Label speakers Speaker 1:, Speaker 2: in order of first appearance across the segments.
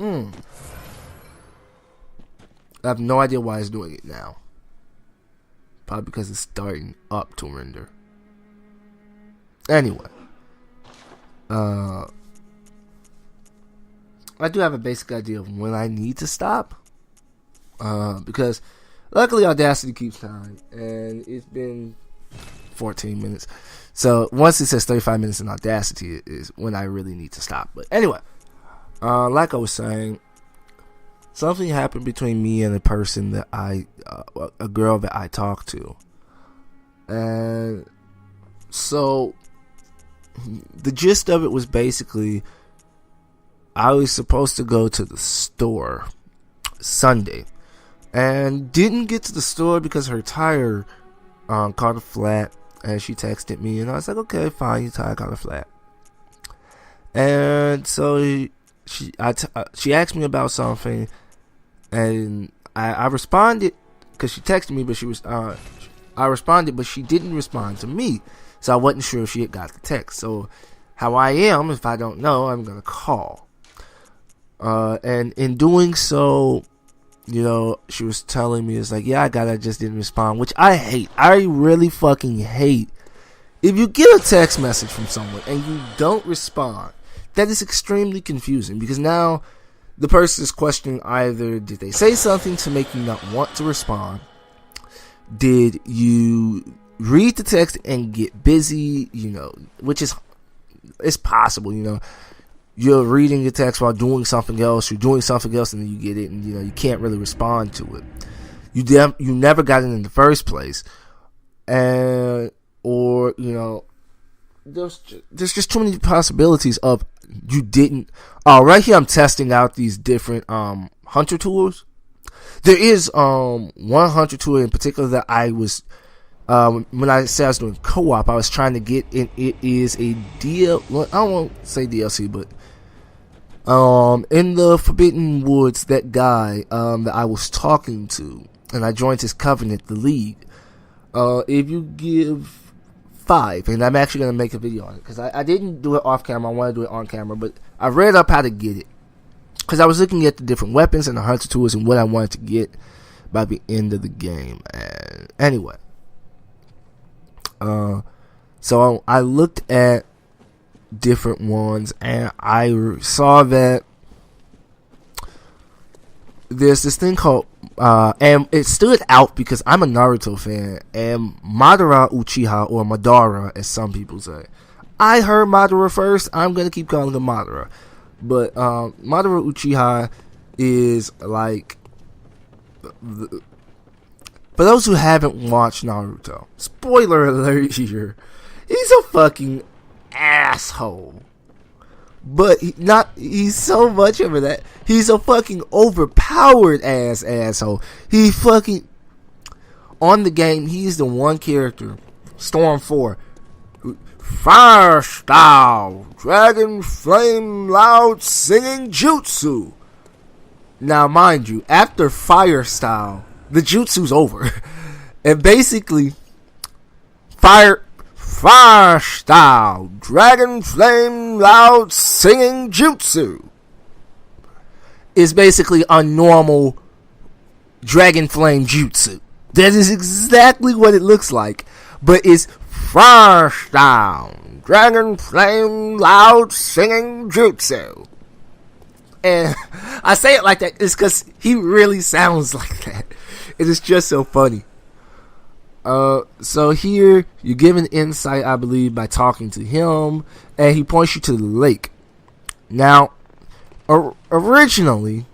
Speaker 1: I have no idea why it's doing it now. Probably because it's starting up to render. Anyway. I do have a basic idea of when I need to stop. Because luckily Audacity keeps time. And it's been 14 minutes. So once it says 35 minutes in Audacity is when I really need to stop. But anyway. Like I was saying, something happened between me and a person that a girl that I talked to. And so, the gist of it was basically, I was supposed to go to the store Sunday. And didn't get to the store because her tire caught a flat. And she texted me, and I was like, okay, fine, your tire caught a flat. And so, she asked me about something, and I responded because she texted me, but I responded, but she didn't respond to me, so I wasn't sure if she had got the text. So how I am, if I don't know, I'm gonna call. And in doing so, she was telling me, it's like, yeah, I just didn't respond, which I hate. I really fucking hate. If you get a text message from someone and you don't respond, that is extremely confusing, because now the person is questioning either did they say something to make you not want to respond, did you read the text and get busy, which is, it's possible, you're reading your text while doing something else, you're doing something else, and then you get it, and you can't really respond to it. You never got it in the first place, or there's just too many possibilities of you didn't. Right here I'm testing out these different hunter tools. There is one hunter tool in particular that I was when I said I was doing co-op, I was trying to get in. It is a I won't say DLC, but in the Forbidden Woods, that guy that I was talking to, and I joined his covenant, the League. If you give 5, and I'm actually going to make a video on it, because I didn't do it off camera, I want to do it on camera, but I read up how to get it, because I was looking at the different weapons and the hunter tools and what I wanted to get by the end of the game. And anyway, so I looked at different ones, and I saw that there's this thing called and it stood out because I'm a Naruto fan, and Madara Uchiha, or Madara as some people say. I heard Madara first, I'm gonna keep calling him Madara. But Madara Uchiha is like, for those who haven't watched Naruto, spoiler alert here, he's a fucking asshole. But he's so much of that. He's a fucking overpowered asshole. He fucking, on the game, he's the one character, Storm 4, Fire Style, Dragon Flame Loud Singing Jutsu. Now, mind you, after Fire Style, the Jutsu's over. And basically, Fire Style, Dragon Flame Loud Singing Jutsu is basically a normal Dragon Flame Jutsu. That is exactly what it looks like. But it's Fire Style, Dragon Flame Loud Singing Jutsu. And I say it like that is because he really sounds like that. It is just so funny. So here, you're given insight, I believe, by talking to him, and he points you to the lake. Now, originally,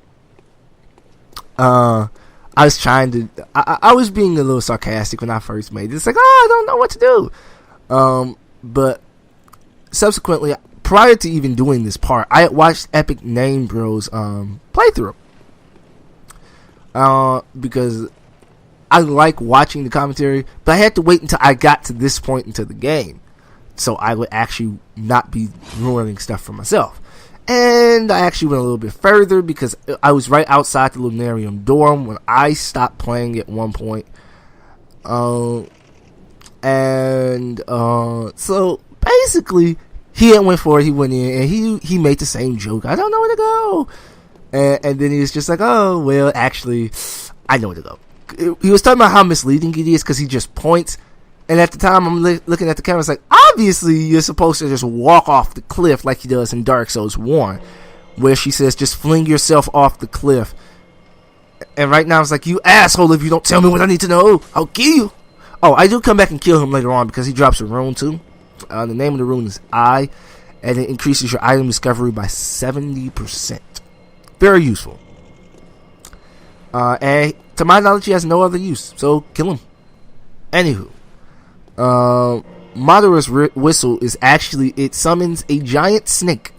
Speaker 1: I was trying to, I was being a little sarcastic when I first made it. It's like, I don't know what to do. But subsequently, prior to even doing this part, I had watched Epic Name Bros playthrough. Because I like watching the commentary, but I had to wait until I got to this point into the game, so I would actually not be ruining stuff for myself. And I actually went a little bit further, because I was right outside the Lunarium dorm when I stopped playing at one point. So basically, he went for it, he went in, and he made the same joke. I don't know where to go. And then he was just like, oh, well, actually, I know where to go. He was talking about how misleading it is because he just points. And at the time, I'm looking at the camera, it's like, obviously, you're supposed to just walk off the cliff like he does in Dark Souls 1, where she says, just fling yourself off the cliff. And right now, it's like, you asshole, if you don't tell me what I need to know, I'll kill you. Oh, I do come back and kill him later on because he drops a rune, too. The name of the rune is I, and it increases your item discovery by 70%. Very useful. And to my knowledge, he has no other use, so kill him. Anywho, Madara's whistle is actually, it summons a giant snake.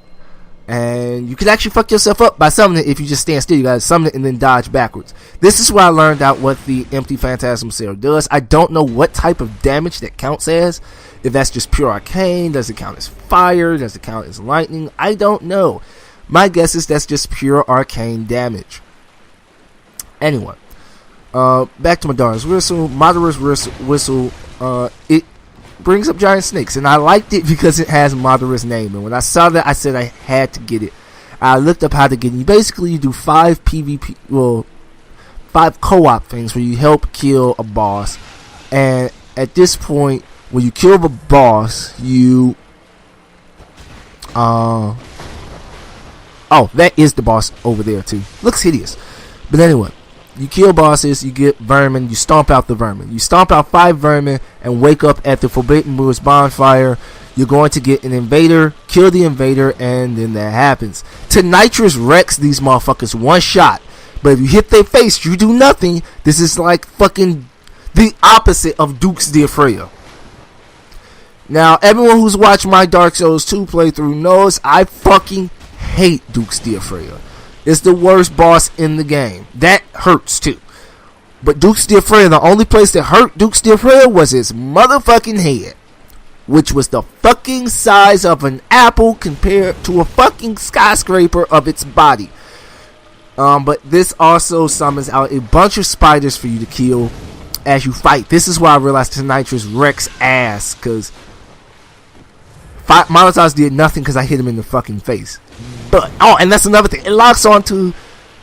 Speaker 1: And you can actually fuck yourself up by summoning it if you just stand still. You gotta summon it and then dodge backwards. This is where I learned out what the Empty Phantasm Cell does. I don't know what type of damage that counts as. If that's just pure arcane, does it count as fire? Does it count as lightning? I don't know. My guess is that's just pure arcane damage. Anyway, back to Madara's whistle. Madara's whistle, it brings up giant snakes, and I liked it because it has Madara's name. And when I saw that, I said I had to get it. I looked up how to get it. Basically, you do 5 PvP, well, 5 co-op things where you help kill a boss. And at this point, when you kill the boss, you oh, that is the boss over there too. Looks hideous. But anyway, you kill bosses, you get vermin, you stomp out the vermin. You stomp out 5 vermin and wake up at the Forbidden Moors bonfire. You're going to get an invader, kill the invader, and then that happens. Nitrous wrecks these motherfuckers one shot. But if you hit their face, you do nothing. This is like fucking the opposite of Dukes de Freya. Now, everyone who's watched my Dark Souls 2 playthrough knows I fucking hate Dukes de Freya. It's the worst boss in the game. That hurts too. But Dukes de Freya, the only place that hurt Dukes de Freya was his motherfucking head, which was the fucking size of an apple compared to a fucking skyscraper of its body. But this also summons out a bunch of spiders for you to kill as you fight. This is why I realized Nitrous wrecks ass, because Molotovs did nothing because I hit him in the fucking face. But, oh, and that's another thing. It locks onto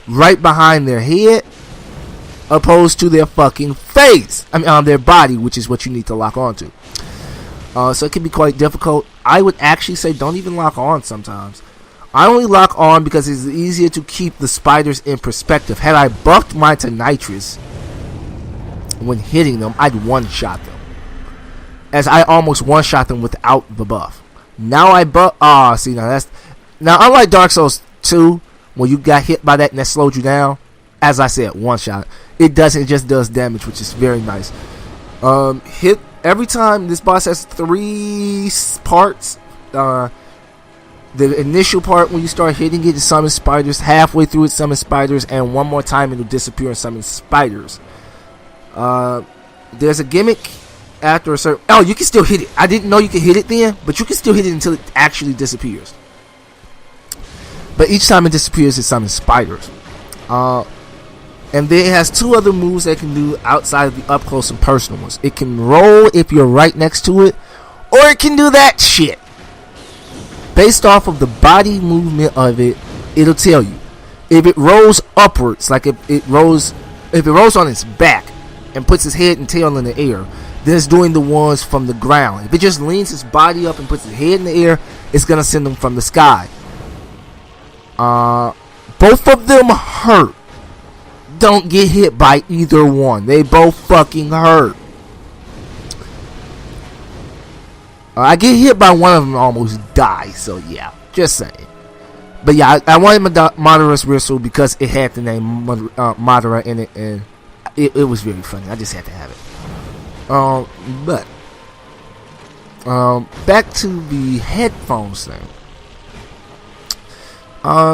Speaker 1: right behind their head, opposed to their fucking face. I mean, on their body, which is what you need to lock onto. So it can be quite difficult. I would actually say don't even lock on sometimes. I only lock on because it's easier to keep the spiders in perspective. Had I buffed my Nitrous when hitting them, I'd one-shot them. As I almost one-shot them without the buff. Now I buff. See, now unlike Dark Souls 2, when you got hit by that and that slowed you down, as I said, one shot. It just does damage, which is very nice. Hit every time. This boss has 3 parts. The initial part, when you start hitting it summons spiders. Halfway through it summons spiders, and one more time it'll disappear and summon spiders. There's a gimmick after a certain... Oh, you can still hit it. I didn't know you could hit it then, but you can still hit it until it actually disappears. But each time it disappears, it summons spiders. And then it has 2 other moves that it can do outside of the up close and personal ones. It can roll if you're right next to it, or it can do that shit. Based off of the body movement of it, it'll tell you. If it rolls upwards, like if it rolls on its back and puts its head and tail in the air, then it's doing the ones from the ground. If it just leans its body up and puts its head in the air, it's gonna send them from the sky. Both of them hurt. Don't get hit by either one. They both fucking hurt. I get hit by one of them and almost die. So yeah, just saying. But yeah, I wanted Madara's whistle because it had the name Madara in it, and it was very funny. I just had to have it. But back to the headphones thing.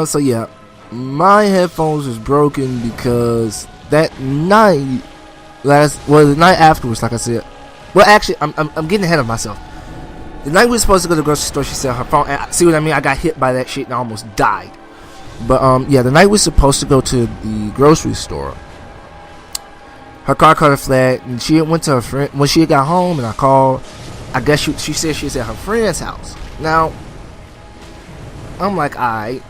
Speaker 1: So yeah, my headphones was broken because that night, the night afterwards, like I said. Well, actually, I'm getting ahead of myself. The night we were supposed to go to the grocery store, she said her phone. And see what I mean? I got hit by that shit and I almost died. But yeah, the night we were supposed to go to the grocery store, her car caught a flat, and she went to her friend. When she got home, and I called, I guess she said she was at her friend's house. Now, I'm like, alright.